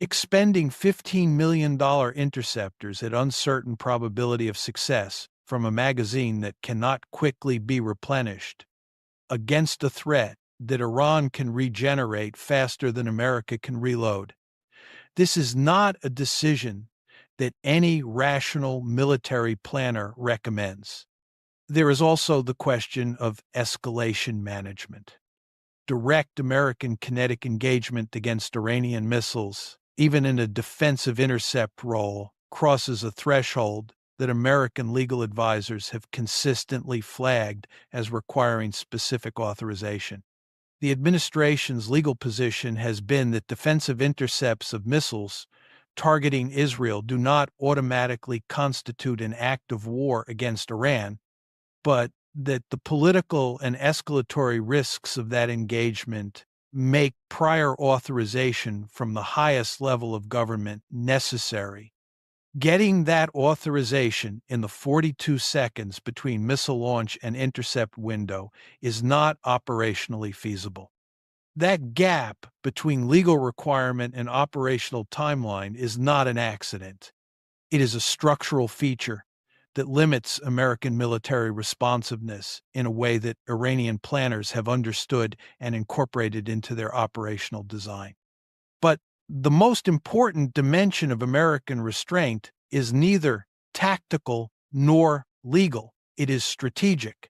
Expending $15 million interceptors at uncertain probability of success from a magazine that cannot quickly be replenished against a threat that Iran can regenerate faster than America can reload. This is not a decision that any rational military planner recommends. There is also the question of escalation management. Direct American kinetic engagement against Iranian missiles, even in a defensive intercept role, crosses a threshold that American legal advisors have consistently flagged as requiring specific authorization. The administration's legal position has been that defensive intercepts of missiles targeting Israel do not automatically constitute an act of war against Iran, but that the political and escalatory risks of that engagement make prior authorization from the highest level of government necessary. Getting that authorization in the 42 seconds between missile launch and intercept window is not operationally feasible. That gap between legal requirement and operational timeline is not an accident. It is a structural feature that limits American military responsiveness in a way that Iranian planners have understood and incorporated into their operational design. But the most important dimension of American restraint is neither tactical nor legal. It is strategic.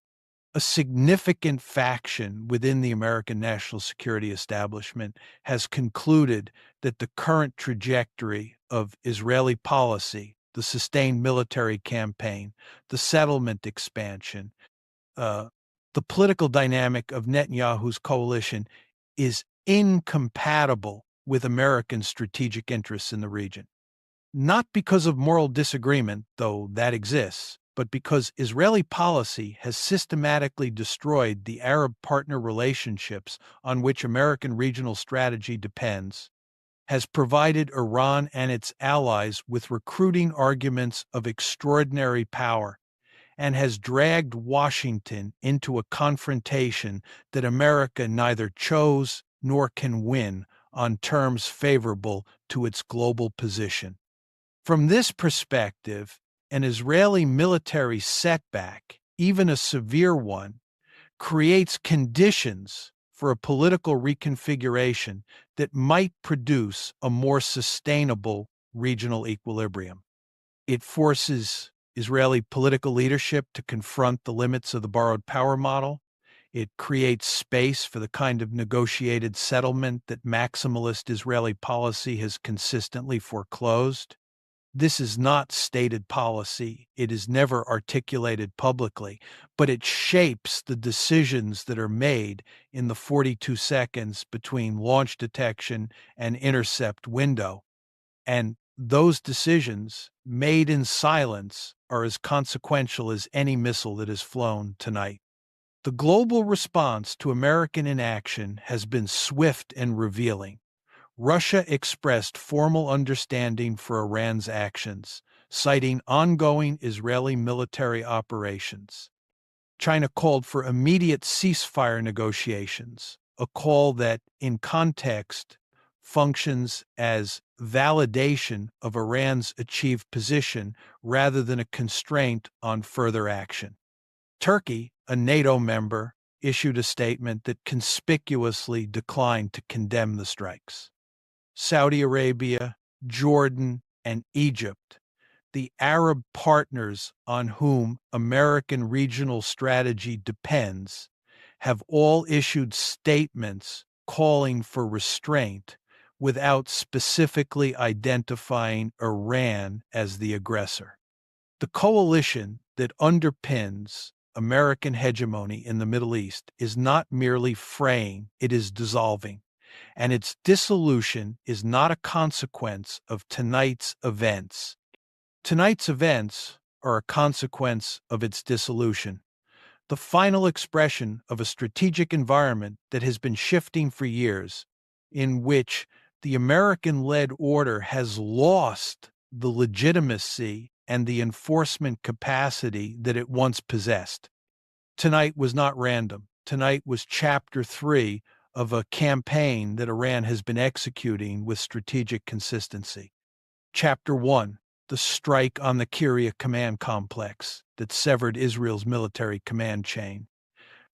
A significant faction within the American national security establishment has concluded that the current trajectory of Israeli policy, the sustained military campaign, the settlement expansion, the political dynamic of Netanyahu's coalition is incompatible with American strategic interests in the region. Not because of moral disagreement, though that exists, but because Israeli policy has systematically destroyed the Arab partner relationships on which American regional strategy depends, has provided Iran and its allies with recruiting arguments of extraordinary power, and has dragged Washington into a confrontation that America neither chose nor can win on terms favorable to its global position. From this perspective, an Israeli military setback, even a severe one, creates conditions for a political reconfiguration that might produce a more sustainable regional equilibrium. It forces Israeli political leadership to confront the limits of the borrowed power model. It creates space for the kind of negotiated settlement that maximalist Israeli policy has consistently foreclosed. This is not stated policy. It is never articulated publicly, but it shapes the decisions that are made in the 42 seconds between launch detection and intercept window. And those decisions, made in silence, are as consequential as any missile that is flown tonight. The global response to American inaction has been swift and revealing. Russia expressed formal understanding for Iran's actions, citing ongoing Israeli military operations. China called for immediate ceasefire negotiations, a call that, in context, functions as validation of Iran's achieved position rather than a constraint on further action. Turkey, a NATO member, issued a statement that conspicuously declined to condemn the strikes. Saudi Arabia, Jordan, and Egypt, the Arab partners on whom American regional strategy depends, have all issued statements calling for restraint without specifically identifying Iran as the aggressor. The coalition that underpins American hegemony in the Middle East is not merely fraying, it is dissolving. And its dissolution is not a consequence of tonight's events. Tonight's events are a consequence of its dissolution, the final expression of a strategic environment that has been shifting for years, in which the American-led order has lost the legitimacy and the enforcement capacity that it once possessed. Tonight was not random. Tonight was Chapter 3 of a campaign that Iran has been executing with strategic consistency. Chapter 1: The strike on the Kiryat command complex that severed Israel's military command chain.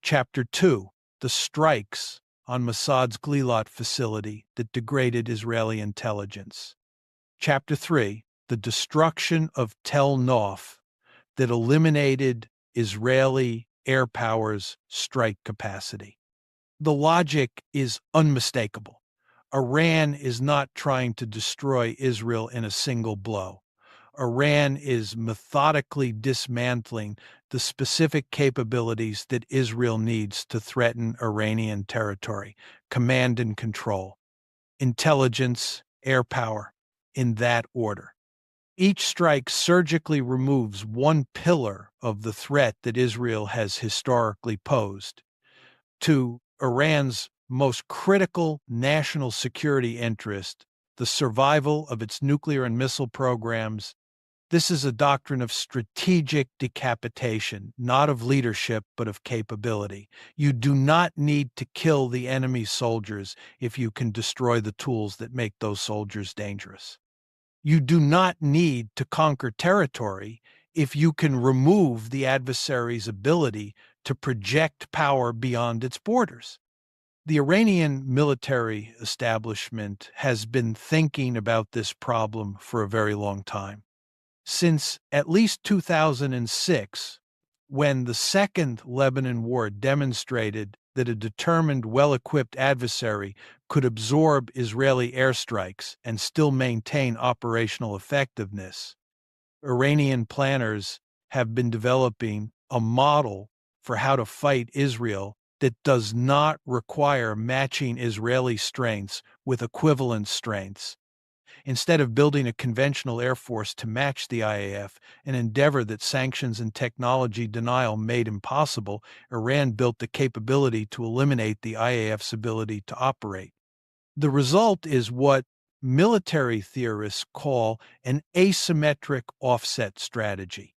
Chapter 2: The strikes on Mossad's Gilad facility that degraded Israeli intelligence. Chapter 3: The destruction of Tel Nof that eliminated Israeli air power's strike capacity. The logic is unmistakable. Iran is not trying to destroy Israel in a single blow. Iran is methodically dismantling the specific capabilities that Israel needs to threaten Iranian territory: command and control, intelligence, air power, in that order. Each strike surgically removes one pillar of the threat that Israel has historically posed. To Iran's most critical national security interest, the survival of its nuclear and missile programs, this is a doctrine of strategic decapitation, not of leadership but of capability. You do not need to kill the enemy soldiers if you can destroy the tools that make those soldiers dangerous. You do not need to conquer territory if you can remove the adversary's ability to project power beyond its borders. The Iranian military establishment has been thinking about this problem for a very long time. Since at least 2006, when the Second Lebanon War demonstrated that a determined, well-equipped adversary could absorb Israeli airstrikes and still maintain operational effectiveness, Iranian planners have been developing a model for how to fight Israel that does not require matching Israeli strengths with equivalent strengths. Instead of building a conventional air force to match the IAF, an endeavor that sanctions and technology denial made impossible, Iran built the capability to eliminate the IAF's ability to operate. The result is what military theorists call an asymmetric offset strategy.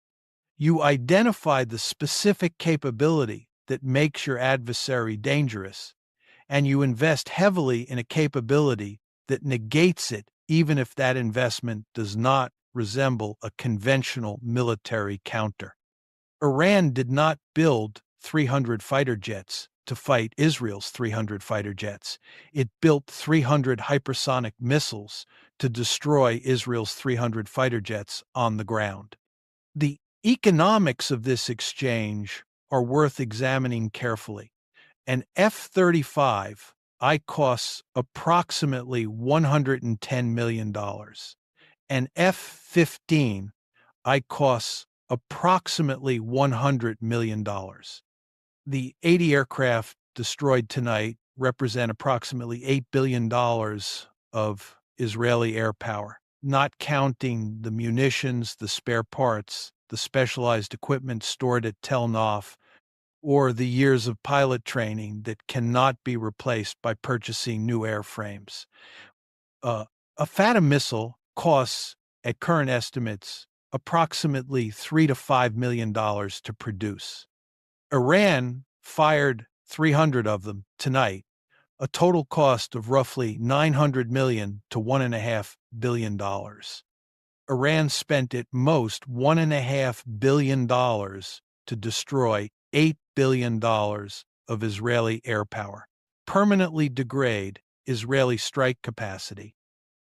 You identify the specific capability that makes your adversary dangerous, and you invest heavily in a capability that negates it, even if that investment does not resemble a conventional military counter. Iran did not build 300 fighter jets to fight Israel's 300 fighter jets. It built 300 hypersonic missiles to destroy Israel's 300 fighter jets on the ground. The economics of this exchange are worth examining carefully. An F-35 costs approximately $110 million. An F-15 costs approximately $100 million. The 80 aircraft destroyed tonight represent approximately $8 billion of Israeli air power, not counting the munitions, the spare parts, the specialized equipment stored at Tel Nof, or the years of pilot training that cannot be replaced by purchasing new airframes. A Fatim missile costs, at current estimates, approximately $3 to $5 million to produce. Iran fired 300 of them tonight, a total cost of roughly $900 million to $1.5 billion. Iran spent at most $1.5 billion to destroy $8 billion of Israeli air power, permanently degrade Israeli strike capacity,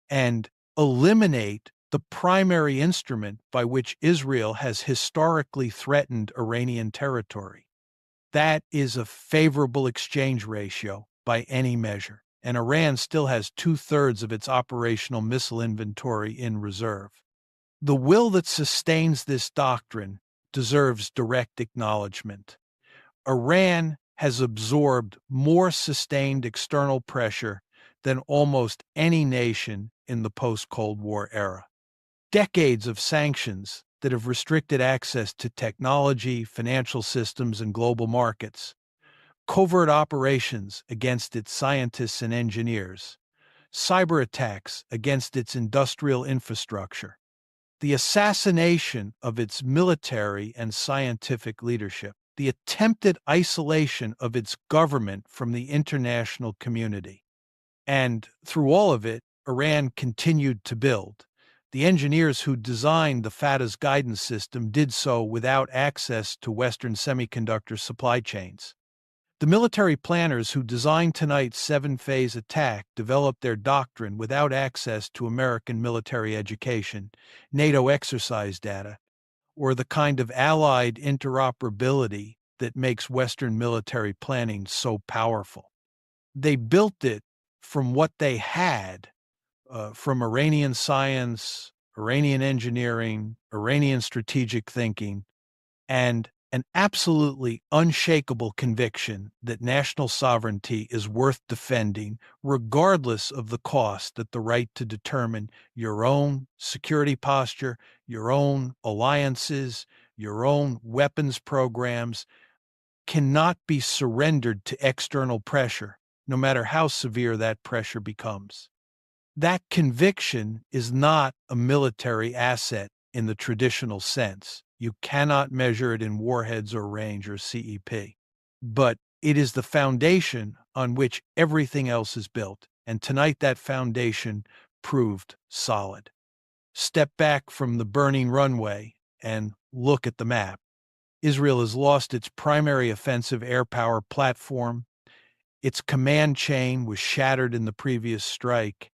and eliminate the primary instrument by which Israel has historically threatened Iranian territory. That is a favorable exchange ratio by any measure, and Iran still has 2/3 of its operational missile inventory in reserve. The will that sustains this doctrine deserves direct acknowledgement. Iran has absorbed more sustained external pressure than almost any nation in the post-Cold War era. Decades of sanctions that have restricted access to technology, financial systems, and global markets, covert operations against its scientists and engineers, cyber attacks against its industrial infrastructure, the assassination of its military and scientific leadership. the attempted isolation of its government from the international community. And through all of it, Iran continued to build. The engineers who designed the Fatah's guidance system did so without access to Western semiconductor supply chains. The military planners who designed tonight's seven-phase attack developed their doctrine without access to American military education, NATO exercise data, or the kind of allied interoperability that makes Western military planning so powerful. They built it from what they had, from Iranian science, Iranian engineering, Iranian strategic thinking, and an absolutely unshakable conviction that national sovereignty is worth defending, regardless of the cost, that the right to determine your own security posture, your own alliances, your own weapons programs cannot be surrendered to external pressure, no matter how severe that pressure becomes. That conviction is not a military asset in the traditional sense. You cannot measure it in warheads or range or CEP. But it is the foundation on which everything else is built, and tonight that foundation proved solid. Step back from the burning runway and look at the map. Israel has lost its primary offensive air power platform. Its command chain was shattered in the previous strike.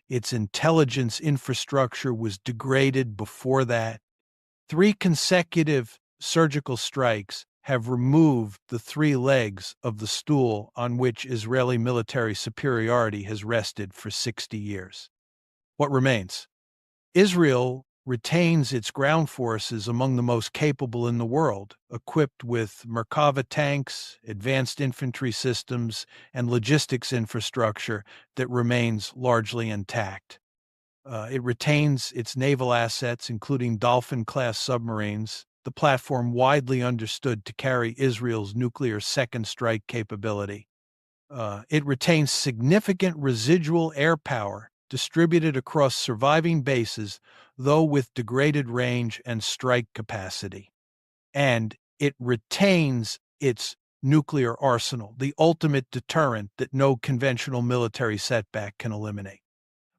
Its intelligence infrastructure was degraded before that. 3 consecutive surgical strikes have removed the 3 legs of the stool on which Israeli military superiority has rested for 60 years. What remains? Israel retains its ground forces among the most capable in the world, equipped with Merkava tanks, advanced infantry systems, and logistics infrastructure that remains largely intact. It retains its naval assets, including Dolphin-class submarines, the platform widely understood to carry Israel's nuclear second strike capability. It retains significant residual air power distributed across surviving bases, though with degraded range and strike capacity. And it retains its nuclear arsenal, the ultimate deterrent that no conventional military setback can eliminate.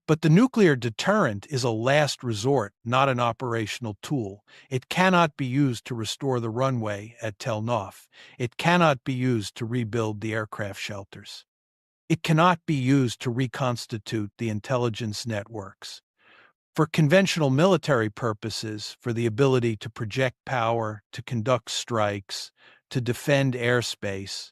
But the nuclear deterrent is a last resort, not an operational tool. It cannot be used to restore the runway at Tel Nof. It cannot be used to rebuild the aircraft shelters. It cannot be used to reconstitute the intelligence networks. For conventional military purposes, for the ability to project power, to conduct strikes, to defend airspace,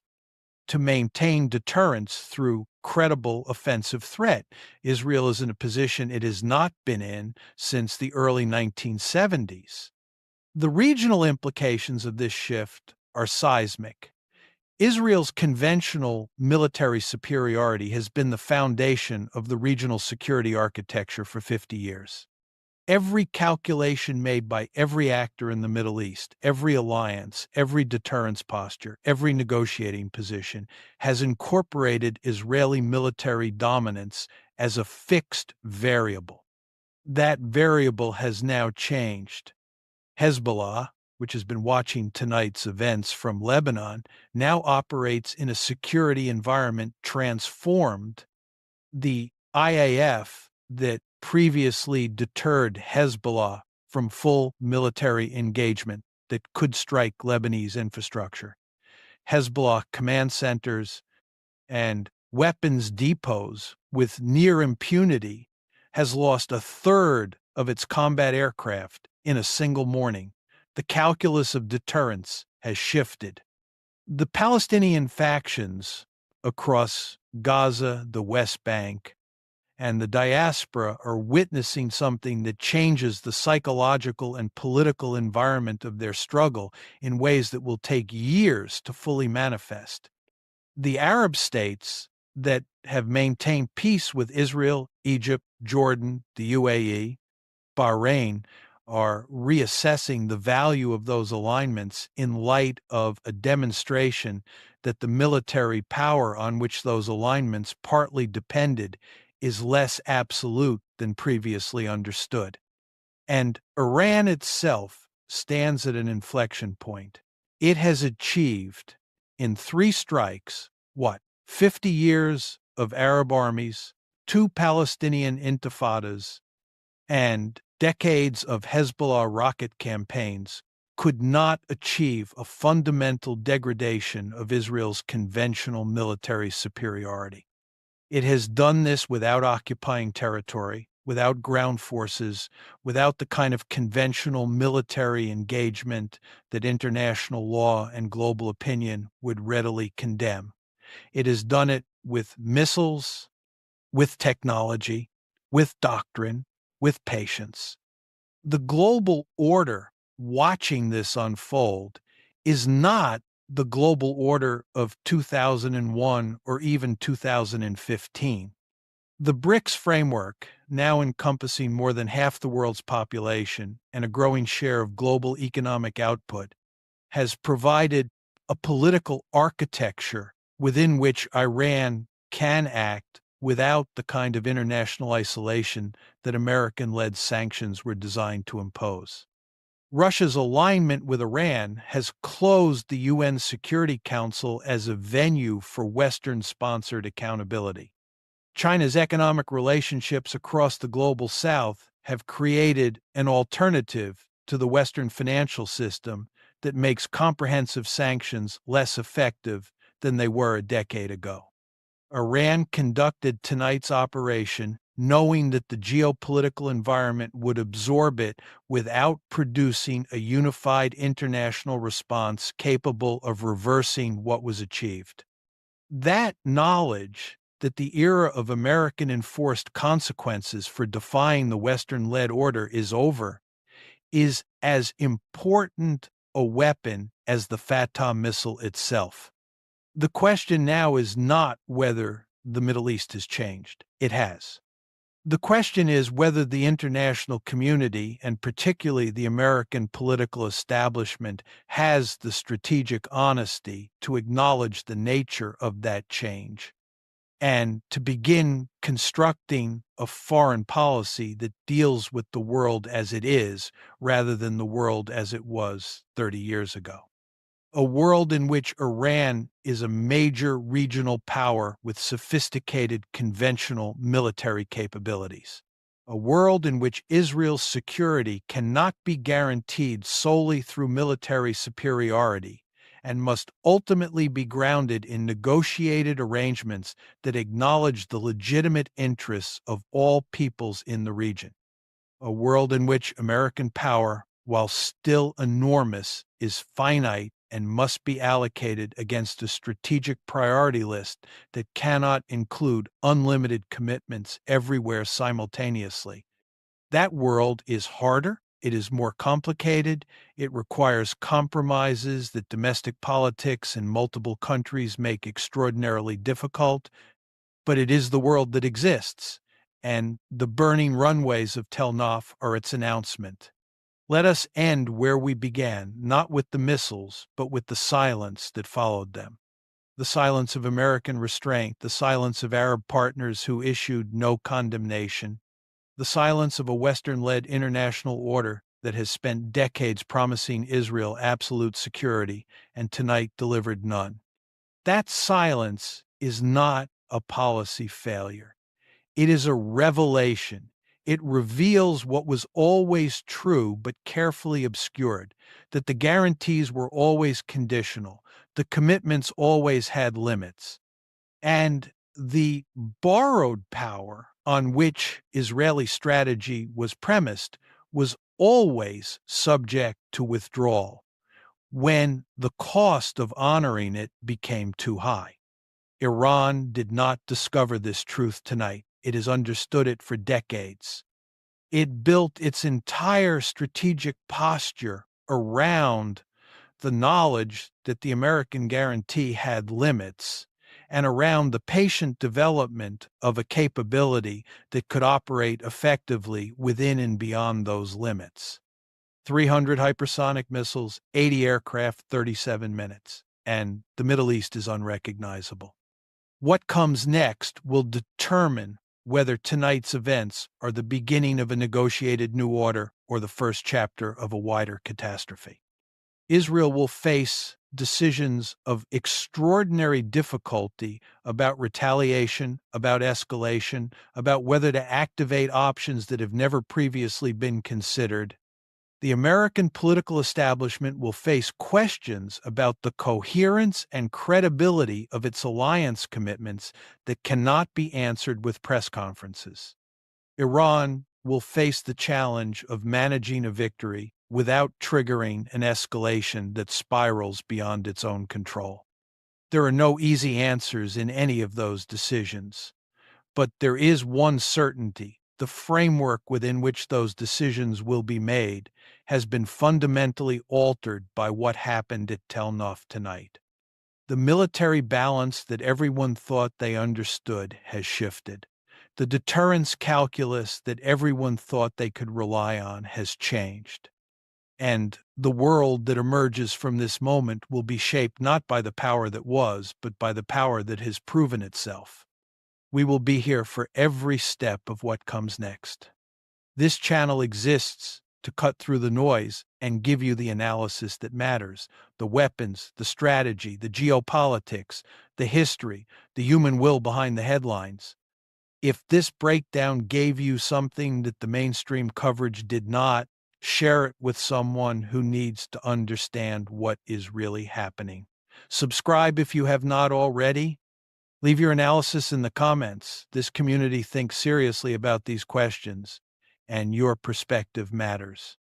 to maintain deterrence through credible offensive threat, Israel is in a position it has not been in since the early 1970s. The regional implications of this shift are seismic. Israel's conventional military superiority has been the foundation of the regional security architecture for 50 years. Every calculation made by every actor in the Middle East, every alliance, every deterrence posture, every negotiating position has incorporated Israeli military dominance as a fixed variable. That variable has now changed. Hezbollah, which has been watching tonight's events from Lebanon, now operates in a security environment transformed. The IDF that previously deterred Hezbollah from full military engagement that could strike Lebanese infrastructure. Hezbollah command centers and weapons depots with near impunity has lost a third of its combat aircraft in a single morning. The calculus of deterrence has shifted. The Palestinian factions across Gaza, the West Bank, and the diaspora are witnessing something that changes the psychological and political environment of their struggle in ways that will take years to fully manifest. The Arab states that have maintained peace with Israel, Egypt, Jordan, the UAE, Bahrain, are reassessing the value of those alignments in light of a demonstration that the military power on which those alignments partly depended is less absolute than previously understood. And Iran itself stands at an inflection point. It has achieved, in 3 strikes, what? 50 years of Arab armies, 2 Palestinian intifadas, and decades of Hezbollah rocket campaigns could not achieve a fundamental degradation of Israel's conventional military superiority. It has done this without occupying territory, without ground forces, without the kind of conventional military engagement that international law and global opinion would readily condemn. It has done it with missiles, with technology, with doctrine, with patience. The global order watching this unfold is not the global order of 2001 or even 2015. The BRICS framework, now encompassing more than half the world's population and a growing share of global economic output, has provided a political architecture within which Iran can act without the kind of international isolation that American-led sanctions were designed to impose. Russia's alignment with Iran has closed the UN Security Council as a venue for Western-sponsored accountability. China's economic relationships across the global south have created an alternative to the Western financial system that makes comprehensive sanctions less effective than they were a decade ago. Iran conducted tonight's operation knowing that the geopolitical environment would absorb it without producing a unified international response capable of reversing what was achieved. That knowledge that the era of American enforced consequences for defying the Western-led order is over is as important a weapon as the Fatah missile itself. The question now is not whether the Middle East has changed. It has. The question is whether the international community, and particularly the American political establishment, has the strategic honesty to acknowledge the nature of that change and to begin constructing a foreign policy that deals with the world as it is rather than the world as it was 30 years ago. A world in which Iran is a major regional power with sophisticated conventional military capabilities. A world in which Israel's security cannot be guaranteed solely through military superiority and must ultimately be grounded in negotiated arrangements that acknowledge the legitimate interests of all peoples in the region. A world in which American power, while still enormous, is finite and must be allocated against a strategic priority list that cannot include unlimited commitments everywhere simultaneously. That world is harder, it is more complicated, it requires compromises that domestic politics in multiple countries make extraordinarily difficult, but it is the world that exists, and the burning runways of Tel Nof are its announcement. Let us end where we began, not with the missiles, but with the silence that followed them. The silence of American restraint, the silence of Arab partners who issued no condemnation, the silence of a Western-led international order that has spent decades promising Israel absolute security and tonight delivered none. That silence is not a policy failure. It is a revelation. It reveals what was always true but carefully obscured, that the guarantees were always conditional, the commitments always had limits, and the borrowed power on which Israeli strategy was premised was always subject to withdrawal when the cost of honoring it became too high. Iran did not discover this truth tonight. It has understood it for decades. It built its entire strategic posture around the knowledge that the American guarantee had limits and around the patient development of a capability that could operate effectively within and beyond those limits. 300 hypersonic missiles, 80 aircraft, 37 minutes, and the Middle East is unrecognizable. What comes next will determine whether tonight's events are the beginning of a negotiated new order or the first chapter of a wider catastrophe. Israel will face decisions of extraordinary difficulty about retaliation, about escalation, about whether to activate options that have never previously been considered. The American political establishment will face questions about the coherence and credibility of its alliance commitments that cannot be answered with press conferences. Iran will face the challenge of managing a victory without triggering an escalation that spirals beyond its own control. There are no easy answers in any of those decisions, but there is one certainty: the framework within which those decisions will be made has been fundamentally altered by what happened at Tel Nof tonight. The military balance that everyone thought they understood has shifted. The deterrence calculus that everyone thought they could rely on has changed. And the world that emerges from this moment will be shaped not by the power that was, but by the power that has proven itself. We will be here for every step of what comes next. This channel exists to cut through the noise and give you the analysis that matters: the weapons, the strategy, the geopolitics, the history, the human will behind the headlines. If this breakdown gave you something that the mainstream coverage did not, share it with someone who needs to understand what is really happening. Subscribe if you have not already. Leave your analysis in the comments. This community thinks seriously about these questions, and your perspective matters.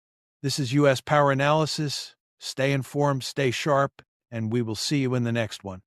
This is U.S. Power Analysis. Stay informed, stay sharp, and we will see you in the next one.